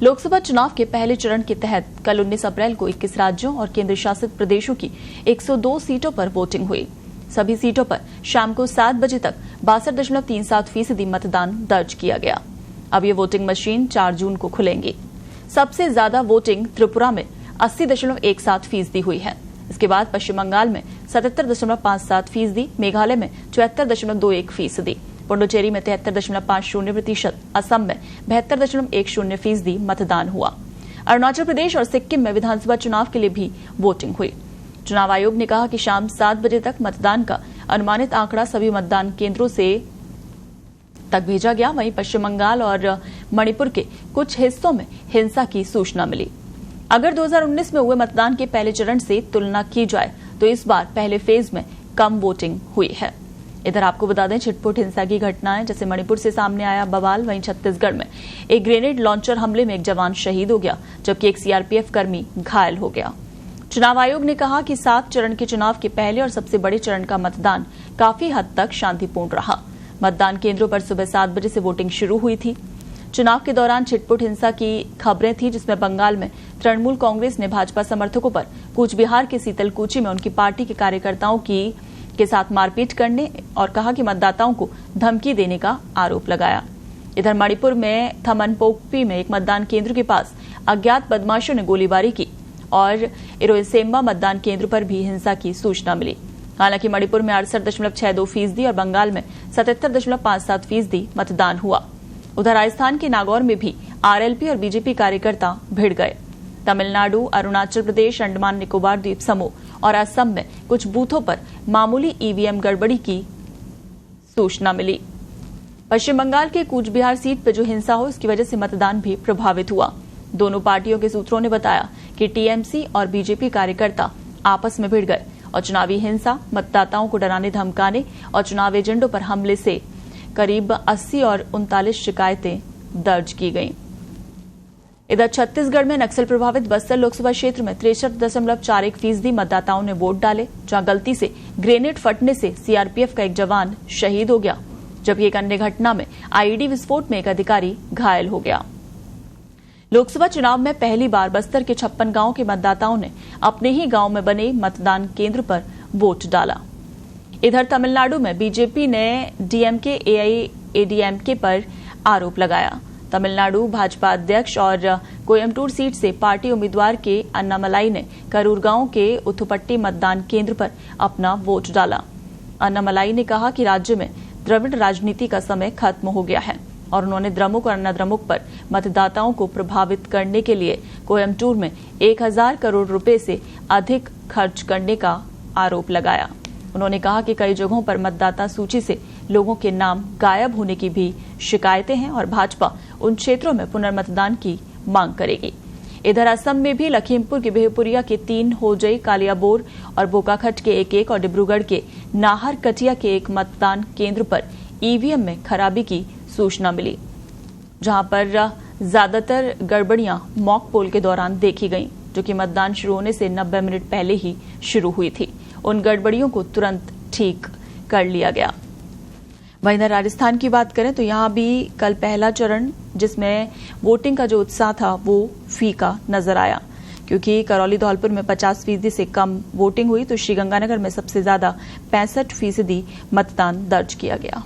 लोकसभा चुनाव के पहले चरण के तहत कल 19 अप्रैल को 21 राज्यों और केंद्र शासित प्रदेशों की 102 सीटों पर वोटिंग हुई। सभी सीटों पर शाम को 7 बजे तक 62.37% मतदान दर्ज किया गया। अब ये वोटिंग मशीन 4 जून को खुलेंगी। सबसे ज्यादा वोटिंग त्रिपुरा में 80.17% हुई है। इसके बाद पश्चिम बंगाल में 77.57%, मेघालय में 74.21%, पुडुचेरी में 73.50%, असम में 72.10% मतदान हुआ। अरुणाचल प्रदेश और सिक्किम में विधानसभा चुनाव के लिए भी वोटिंग हुई। चुनाव आयोग ने कहा कि शाम 7 बजे तक मतदान का अनुमानित आंकड़ा सभी मतदान केंद्रों तक भेजा गया। वहीं पश्चिम बंगाल और मणिपुर के कुछ हिस्सों में हिंसा की सूचना मिली। अगर 2019 में हुए मतदान के पहले चरण से तुलना की जाए तो इस बार पहले फेज में कम वोटिंग हुई है। इधर आपको बता दें, छिटपुट हिंसा की घटनाएं जैसे मणिपुर से सामने आया बवाल, वहीं छत्तीसगढ़ में एक ग्रेनेड लॉन्चर हमले में एक जवान शहीद हो गया, जबकि एक सीआरपीएफ कर्मी घायल हो गया। चुनाव आयोग ने कहा कि 7 चरण के चुनाव के पहले और सबसे बड़े चरण का मतदान काफी हद तक शांतिपूर्ण रहा। मतदान केंद्रों पर सुबह 7 बजे से वोटिंग शुरू हुई थी। चुनाव के दौरान छिटपुट हिंसा की खबरें थी, जिसमें बंगाल में तृणमूल कांग्रेस ने भाजपा समर्थकों पर कूच बिहार के सीतलकुची में उनकी पार्टी के कार्यकर्ताओं के साथ मारपीट करने और कहा कि मतदाताओं को धमकी देने का आरोप लगाया। इधर मणिपुर में थमनपोकपी में एक मतदान केंद्र के पास अज्ञात बदमाशों ने गोलीबारी की और इरोसेम्बा मतदान केंद्र पर भी हिंसा की सूचना मिली। हालांकि मणिपुर में 68.62% और बंगाल में 77.57% मतदान हुआ। उधर राजस्थान के नागौर में भी आरएलपी और बीजेपी कार्यकर्ता भिड़ गए। तमिलनाडु, अरुणाचल प्रदेश, अंडमान निकोबार द्वीप समूह और असम में कुछ बूथों पर मामूली ईवीएम गड़बड़ी की सूचना मिली। पश्चिम बंगाल के कूच बिहार सीट पर जो हिंसा हो, इसकी वजह से मतदान भी प्रभावित हुआ। दोनों पार्टियों के सूत्रों ने बताया कि टीएमसी और बीजेपी कार्यकर्ता आपस में भिड़ गए और चुनावी हिंसा, मतदाताओं को डराने धमकाने और चुनाव एजेंडों पर हमले से करीब 80 और 39 शिकायतें दर्ज की गईं। इधर छत्तीसगढ़ में नक्सल प्रभावित बस्तर लोकसभा क्षेत्र में 63.41% मतदाताओं ने वोट डाले, जहां गलती से ग्रेनेड फटने से सीआरपीएफ का एक जवान शहीद हो गया, जबकि एक अन्य घटना में आईईडी विस्फोट में एक अधिकारी घायल हो गया। लोकसभा चुनाव में पहली बार बस्तर के 56 गांवों के मतदाताओं ने अपने ही गांव में बने मतदान केंद्र पर वोट डाला। इधर तमिलनाडु में बीजेपी ने डीएमके एआईएडीएमके पर आरोप लगाया। तमिलनाडु भाजपा अध्यक्ष और कोयम्बटूर सीट से पार्टी उम्मीदवार के अन्नामलाई ने करूर गांव के उथुपट्टी मतदान केंद्र पर अपना वोट डाला। अन्नामलाई ने कहा कि राज्य में द्रविड़ राजनीति का समय खत्म हो गया है और उन्होंने द्रमुक और अन्नाद्रमुक पर मतदाताओं को प्रभावित करने के लिए कोयम्बटूर में 1000 करोड़ रुपए से अधिक खर्च करने का आरोप लगाया। उन्होंने कहा कि कई जगहों पर मतदाता सूची से लोगों के नाम गायब होने की भी शिकायतें हैं और भाजपा उन क्षेत्रों में पुनर्मतदान की मांग करेगी। इधर असम में भी लखीमपुर के बेहपुरिया के 3, होजई, कालियाबोर और बोकाखट के 1 और डिब्रूगढ़ के नाहर कटिया के 1 मतदान केंद्र पर ईवीएम में खराबी की सूचना मिली, जहां पर ज्यादातर गड़बड़ियां मॉक पोल के दौरान देखी गईं, जो कि मतदान शुरू होने से 90 मिनट पहले ही शुरू हुई थी। उन गड़बड़ियों को तुरंत ठीक कर लिया गया। वहीं इधर राजस्थान की बात करें तो यहां भी कल पहला चरण, जिसमें वोटिंग का जो उत्साह था वो फीका नजर आया, क्योंकि करौली धौलपुर में 50% से कम वोटिंग हुई तो श्रीगंगानगर में सबसे ज्यादा 65% मतदान दर्ज किया गया।